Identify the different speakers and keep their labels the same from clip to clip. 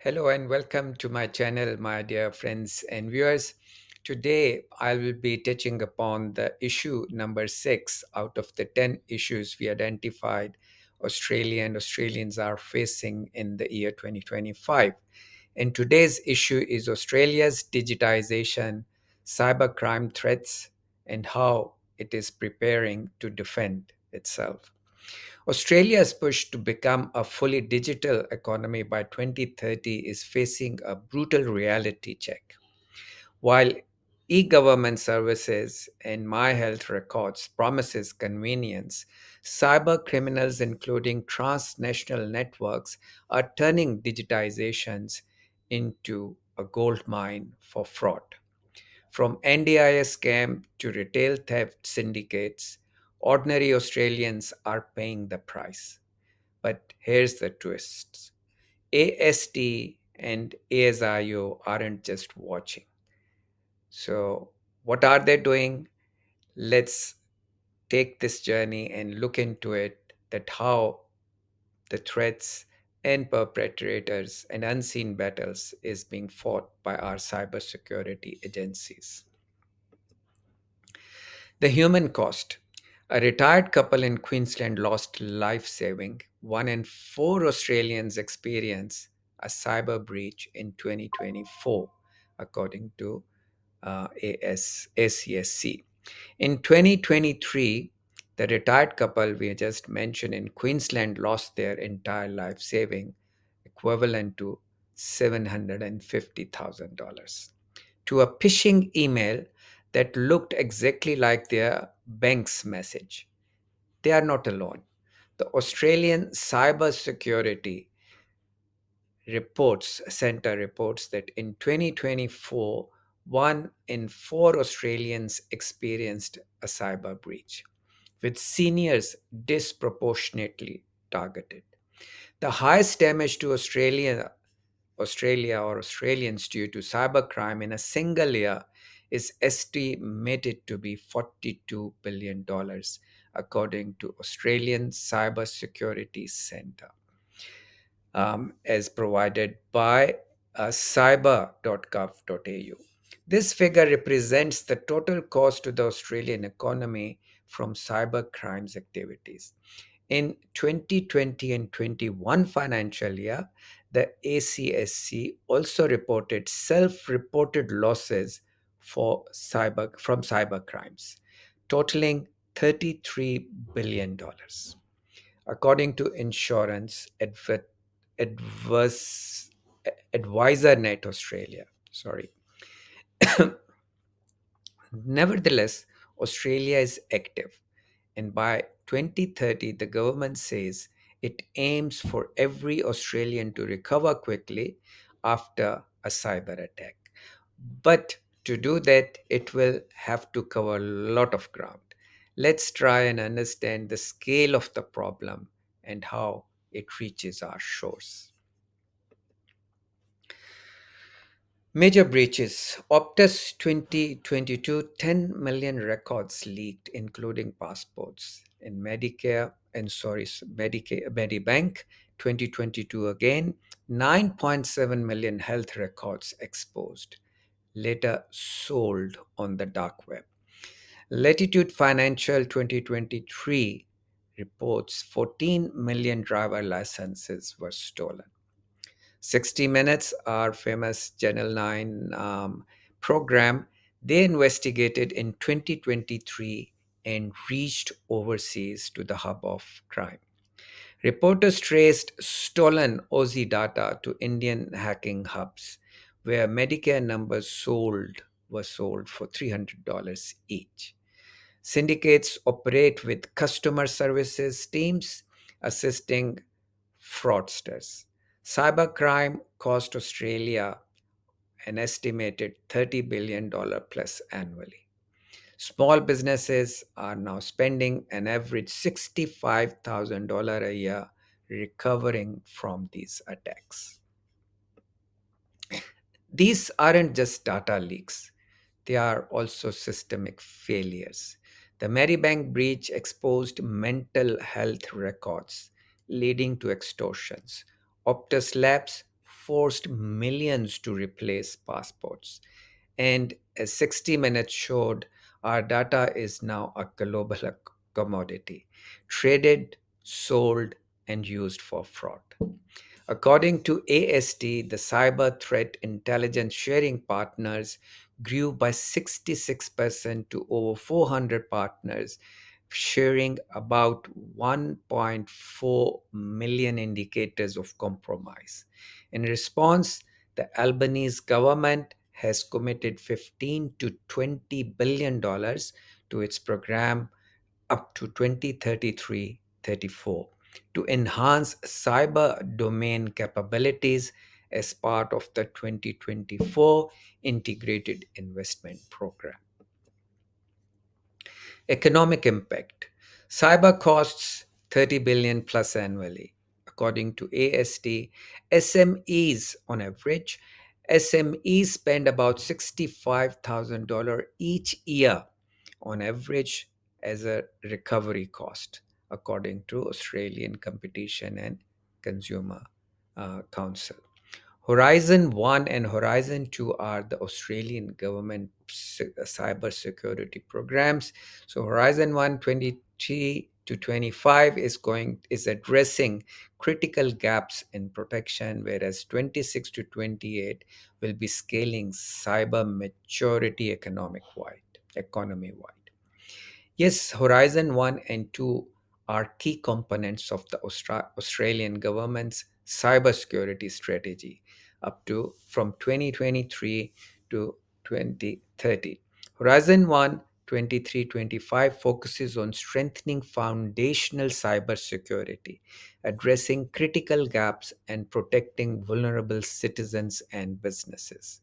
Speaker 1: Hello and welcome to my channel, my dear friends and viewers. Today, I will be touching upon the issue number 6 out of the 10 issues we identified Australia and Australians are facing in the year 2025. And today's issue is Australia's digitisation, cybercrime threats, and how it is preparing to defend itself. Australia's push to become a fully digital economy by 2030 is facing a brutal reality check. While e-government services and My Health Records promises convenience, cyber criminals including transnational networks are turning digitizations into a gold mine for fraud. From NDIS scam to retail theft syndicates, ordinary Australians are paying the price. But here's the twist. AST and ASIO aren't just watching. So, what are they doing? Let's take this journey and look into it that how the threats and perpetrators and unseen battles is being fought by our cybersecurity agencies. The human cost. A retired couple in Queensland lost life saving. One in four Australians experience a cyber breach in 2024, according to ACSC. In 2023, the retired couple we just mentioned in Queensland lost their entire life saving, equivalent to $750,000, to a phishing email that looked exactly like their bank's message. They are not alone. The Australian Cybersecurity Reports Center reports that in 2024, one in four Australians experienced a cyber breach, with seniors disproportionately targeted. The highest damage to Australia or Australians due to cybercrime in a single year is estimated to be $42 billion, dollars, according to Australian Cybersecurity Centre, as provided by cyber.gov.au. This figure represents the total cost to the Australian economy from cyber crimes activities. In 2020 and 21 financial year, the ACSC also reported self-reported losses from cyber crimes, totaling $33 billion, dollars, according to Insurance Adverse Advisor Net Australia. Sorry. Nevertheless, Australia is active, and by 2030, the government says it aims for every Australian to recover quickly after a cyber attack. But to do that, it will have to cover a lot of ground. Let's try and understand the scale of the problem and how it reaches our shores. Major breaches. Optus 2022, 10 million records leaked, including passports. In Medicare, Medibank 2022 again, 9.7 million health records exposed, later sold on the dark web. Latitude Financial 2023 reports 14 million driver licenses were stolen. 60 Minutes, our famous Channel 9 program, they investigated in 2023 and reached overseas to the hub of crime. Reporters traced stolen Aussie data to Indian hacking hubs, where Medicare numbers were sold for $300 each. Syndicates operate with customer services teams assisting fraudsters. Cybercrime cost Australia an estimated $30 billion plus annually. Small businesses are now spending an average $65,000 a year recovering from these attacks. These aren't just data leaks, they are also systemic failures. The Marybank breach exposed mental health records, leading to extortions. Optus Labs forced millions to replace passports. And as 60 Minutes showed, our data is now a global commodity, traded, sold, and used for fraud. According to AST, the cyber threat intelligence sharing partners grew by 66% to over 400 partners, sharing about 1.4 million indicators of compromise. In response, the Albanese government has committed 15 to 20 billion dollars to its program up to 2033-34 to enhance cyber domain capabilities as part of the 2024 Integrated Investment Program. Economic impact. Cyber costs 30 billion plus annually. According to AST, SMEs on average, SMEs spend about $65,000 each year on average as a recovery cost, according to Australian Competition and Consumer Council. Horizon 1 and Horizon 2 are the Australian government cyber security programs. So Horizon 1 23 to 25 is addressing critical gaps in protection, whereas 26 to 28 will be scaling cyber maturity economy wide. Yes, Horizon 1 and 2 are key components of the Australian government's cybersecurity strategy up to from 2023 to 2030. Horizon 1 23-25 focuses on strengthening foundational cybersecurity, addressing critical gaps and protecting vulnerable citizens and businesses.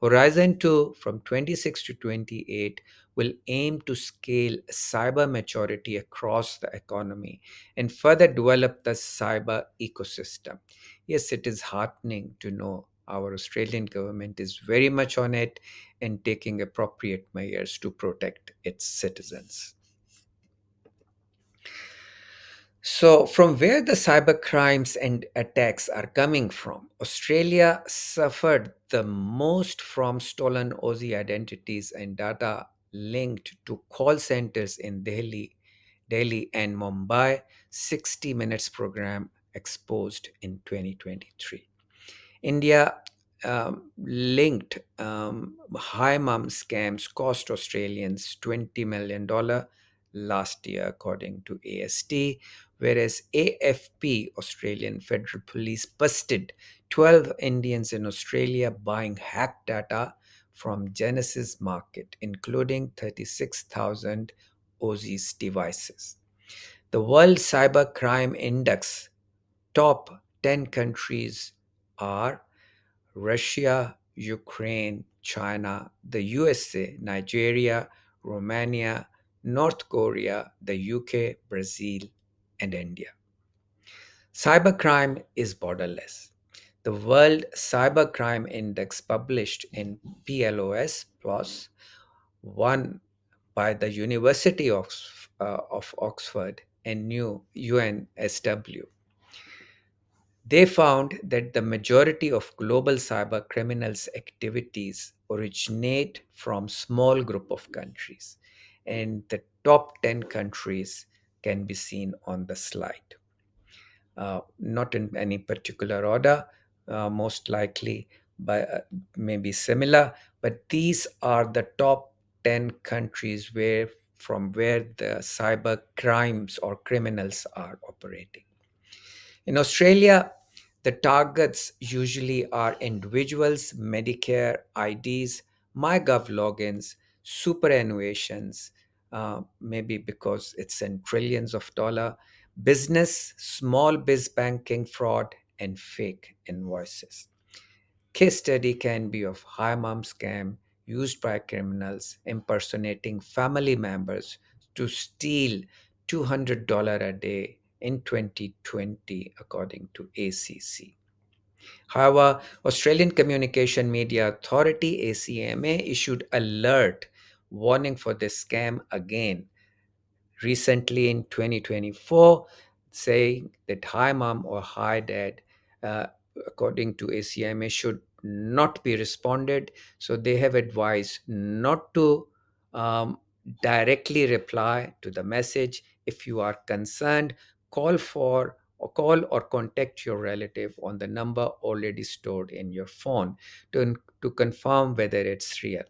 Speaker 1: Horizon 2 from 26 to 28 will aim to scale cyber maturity across the economy and further develop the cyber ecosystem. Yes, it is heartening to know our Australian government is very much on it and taking appropriate measures to protect its citizens. So, from where the cyber crimes and attacks are coming from, Australia suffered the most from stolen Aussie identities and data linked to call centers in Delhi and Mumbai. 60 Minutes program exposed in 2023. India linked high mum scams cost Australians $20 million last year, according to AST, whereas AFP, Australian Federal Police, busted 12 Indians in Australia buying hacked data from Genesis Market, including 36,000 Aussies devices. The World Cybercrime Index top 10 countries are Russia, Ukraine, China, the USA, Nigeria, Romania, North Korea, the UK, Brazil, and India. Cybercrime is borderless. The World Cybercrime Index, published in PLOS Plus, one by the University of Oxford and new UNSW, they found that the majority of global cyber criminals activities originate from small group of countries, and the top 10 countries can be seen on the slide. Not in any particular order, most likely by maybe similar, but these are the top 10 countries where the cyber crimes or criminals are operating. In Australia, the targets usually are individuals, Medicare IDs, MyGov logins, superannuations, maybe because it's in trillions of dollars, business, small biz banking fraud, and fake invoices. Case study can be of high mom scam used by criminals impersonating family members to steal $200 a day in 2020, according to ACC. However, Australian Communication Media Authority ACMA issued alert warning for this scam again recently in 2024, saying that hi mom or hi dad according to ACMA, should not be responded. So they have advised not to um, directly reply to the message. If you are concerned, call or contact your relative on the number already stored in your phone to confirm whether it's real.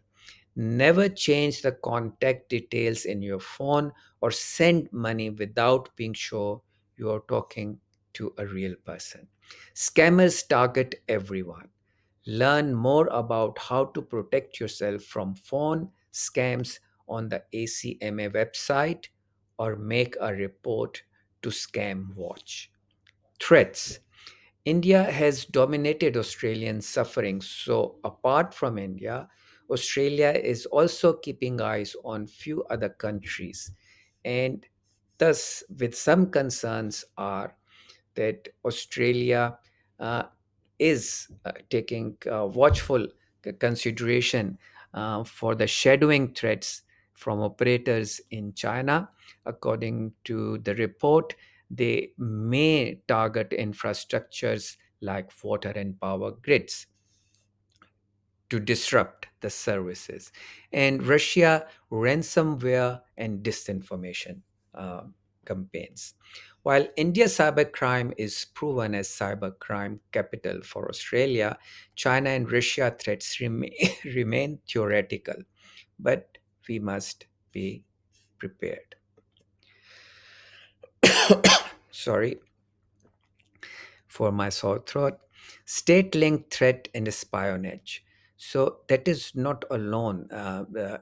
Speaker 1: Never change the contact details in your phone or send money without being sure you are talking to a real person. Scammers target everyone. Learn more about how to protect yourself from phone scams on the ACMA website or make a report to Scam Watch. Threats. India has dominated Australian suffering. So, apart from India, Australia is also keeping eyes on few other countries. And thus, with some concerns, are that Australia uh, is taking watchful consideration for the shadowing threats from operators in China. According to the report, they may target infrastructures like water and power grids to disrupt the services. And Russia, ransomware and disinformation um, campaigns. While India's cybercrime is proven as cybercrime capital for Australia, China and Russia threats remain theoretical, but we must be prepared. Sorry for my sore throat. State-linked threat and espionage. So that is not alone.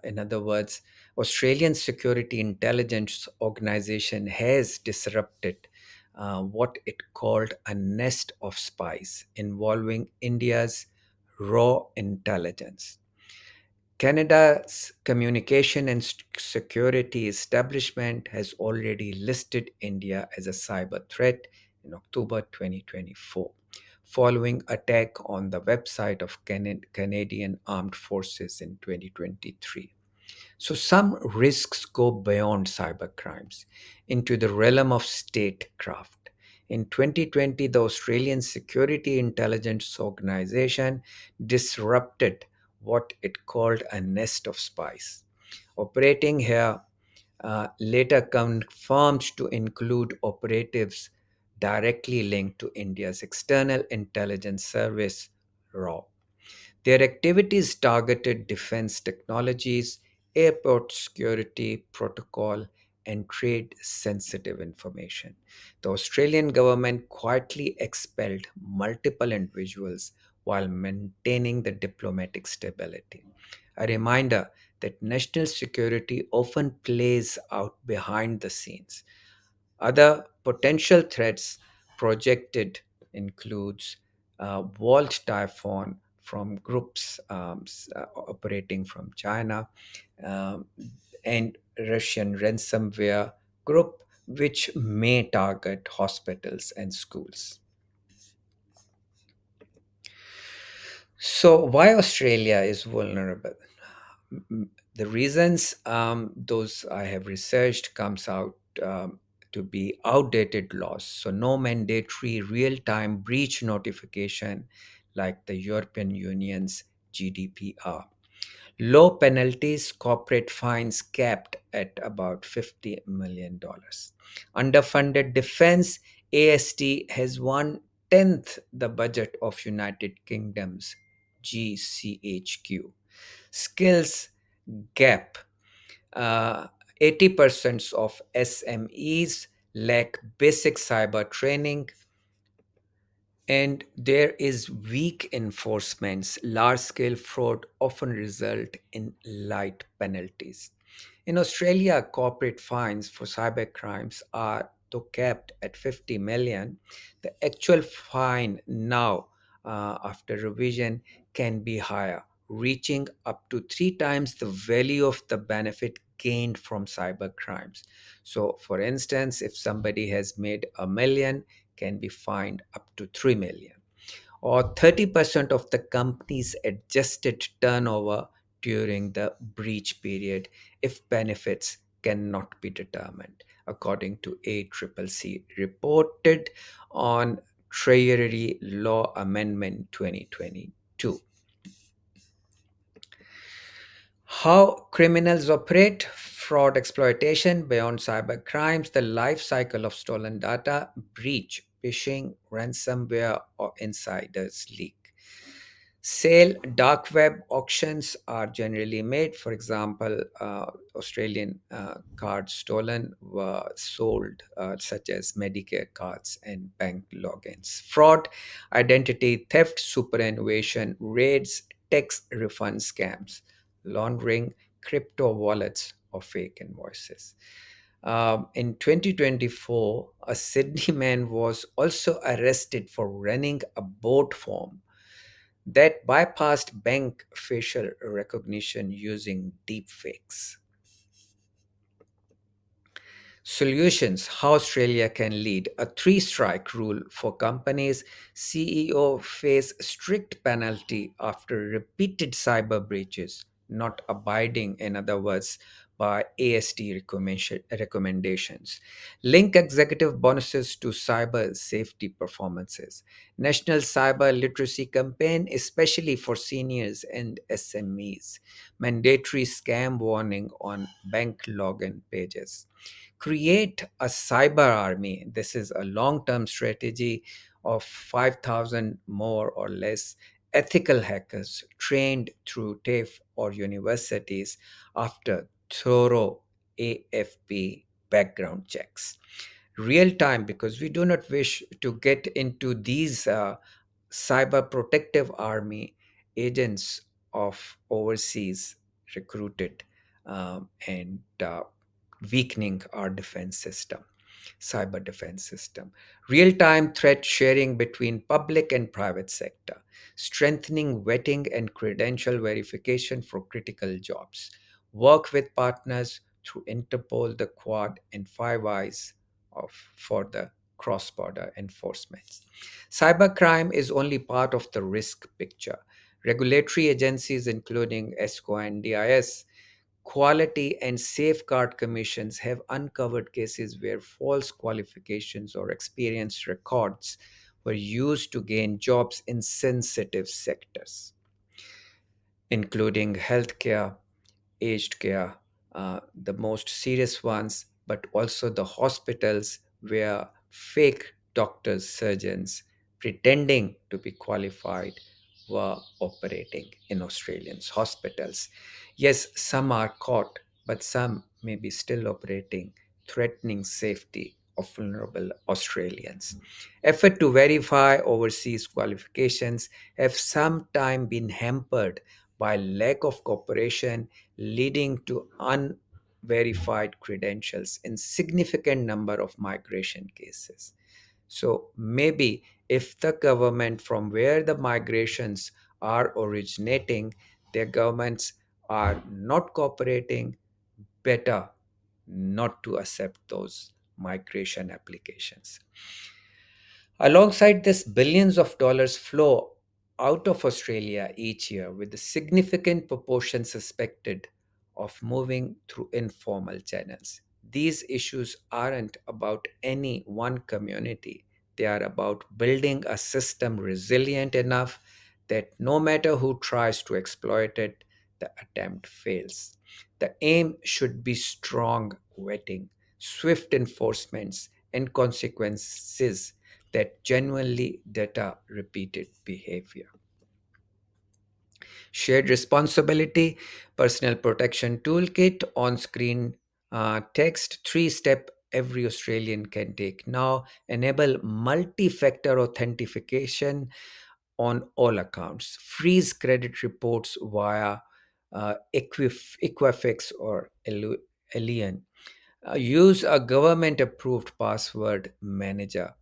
Speaker 1: In other words, Australian Security Intelligence Organization has disrupted what it called a nest of spies involving India's raw intelligence. Canada's Communication and Security Establishment has already listed India as a cyber threat in October 2024, following attack on the website of Canadian Armed Forces in 2023. So some risks go beyond cybercrimes into the realm of statecraft. In 2020, the Australian Security Intelligence Organization disrupted what it called a nest of spies. Operating here later confirmed to include operatives directly linked to India's external intelligence service, RAW. Their activities targeted defense technologies, airport security protocol, and trade sensitive information. The Australian government quietly expelled multiple individuals while maintaining the diplomatic stability. A reminder that national security often plays out behind the scenes. Other potential threats projected includes Walt Typhoon from groups operating from China um, and Russian ransomware group, which may target hospitals and schools. So, why Australia is vulnerable? The reasons those I have researched comes out to be outdated laws. So no mandatory real-time breach notification like the European Union's GDPR. Low penalties, corporate fines capped at about $50 million. Underfunded defense, AST has 1/10 the budget of United Kingdom's GCHQ. Skills gap. Uh, 80% of SMEs lack basic cyber training, and there is weak enforcements. Large scale fraud often result in light penalties. In Australia, corporate fines for cybercrimes are though capped at 50 million. The actual fine now, after revision, can be higher, reaching up to three times the value of the benefit gained from cybercrimes. So, for instance, if somebody has made a million, can be fined up to 3 million, or 30% of the company's adjusted turnover during the breach period if benefits cannot be determined, according to ACCC reported on Treasury Law Amendment 2022. How criminals operate, fraud, exploitation beyond cyber crimes, the life cycle of stolen data, breach, phishing, ransomware, or insiders leak. Sale, dark web auctions are generally made. For example, Australian cards stolen were sold, such as Medicare cards and bank logins. Fraud, identity theft, superannuation, raids, tax refund scams, laundering, crypto wallets, or fake invoices. In 2024, a Sydney man was also arrested for running a boat farm that bypassed bank facial recognition using deepfakes. Solutions: how Australia can lead a three strike rule for companies. CEO face strict penalty after repeated cyber breaches, not abiding, in other words, by AST recommendations. Link executive bonuses to cyber safety performances. National cyber literacy campaign, especially for seniors and SMEs. Mandatory scam warning on bank login pages. Create a cyber army. This is a long term strategy of 5,000 more or less ethical hackers trained through TAFE or universities after thorough AFP background checks. Real time, because we do not wish to get into these cyber protective army agents of overseas recruited, and weakening our defense system, cyber defense system. Real time threat sharing between public and private sector, strengthening vetting and credential verification for critical jobs. Work with partners through Interpol, the Quad, and Five Eyes for the cross border enforcement. Cybercrime is only part of the risk picture. Regulatory agencies, including ESCO and NDIS, Quality and Safeguard Commissions, have uncovered cases where false qualifications or experience records were used to gain jobs in sensitive sectors, including healthcare, aged care, the most serious ones, but also the hospitals where fake doctors, surgeons, pretending to be qualified, were operating in Australians' hospitals. Yes, some are caught, but some may be still operating, threatening safety of vulnerable Australians. Effort to verify overseas qualifications have sometimes been hampered by lack of cooperation, leading to unverified credentials in significant number of migration cases. So maybe if the government from where the migrations are originating, their governments are not cooperating, better not to accept those migration applications. Alongside this, billions of dollars flow out of Australia each year, with a significant proportion suspected of moving through informal channels. These issues aren't about any one community, they are about building a system resilient enough that no matter who tries to exploit it, the attempt fails. The aim should be strong vetting, swift enforcements, and consequences that genuinely deter repeated behavior. Shared responsibility, personal protection toolkit, on screen text, three-step every Australian can take now, enable multi factor authentication on all accounts, freeze credit reports via Equifax or Alien, use a government approved password manager,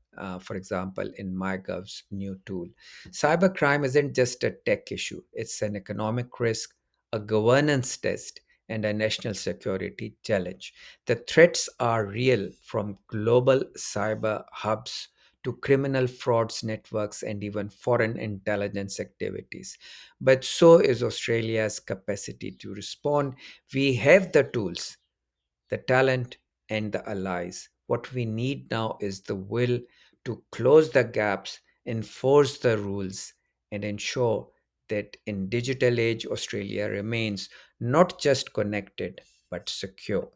Speaker 1: for example, in MyGov's new tool. Cybercrime isn't just a tech issue, it's an economic risk, a governance test, and a national security challenge. The threats are real, from global cyber hubs to criminal frauds networks and even foreign intelligence activities. But so is Australia's capacity to respond. We have the tools, the talent, and the allies. What we need now is the will to close the gaps, enforce the rules, and ensure that in digital age Australia remains not just connected but secure.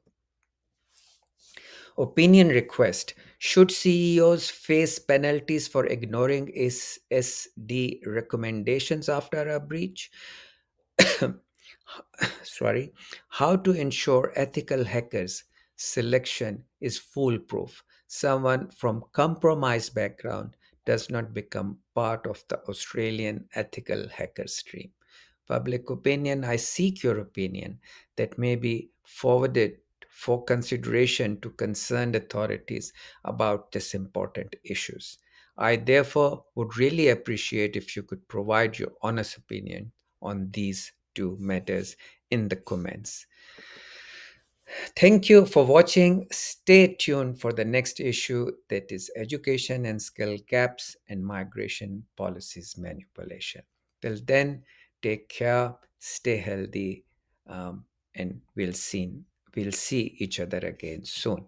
Speaker 1: Opinion request. Should CEOs face penalties for ignoring SSD recommendations after a breach? Sorry. How to ensure ethical hackers selection is foolproof? Someone from compromised background does not become part of the Australian ethical hacker stream. Public opinion, I seek your opinion that may be forwarded for consideration to concerned authorities about this important issues. I therefore would really appreciate if you could provide your honest opinion on these two matters in the comments. Thank you for watching. Stay tuned for the next issue, that is education and skill gaps and migration policies manipulation. Till then, take care, stay healthy, and we'll see each other again soon.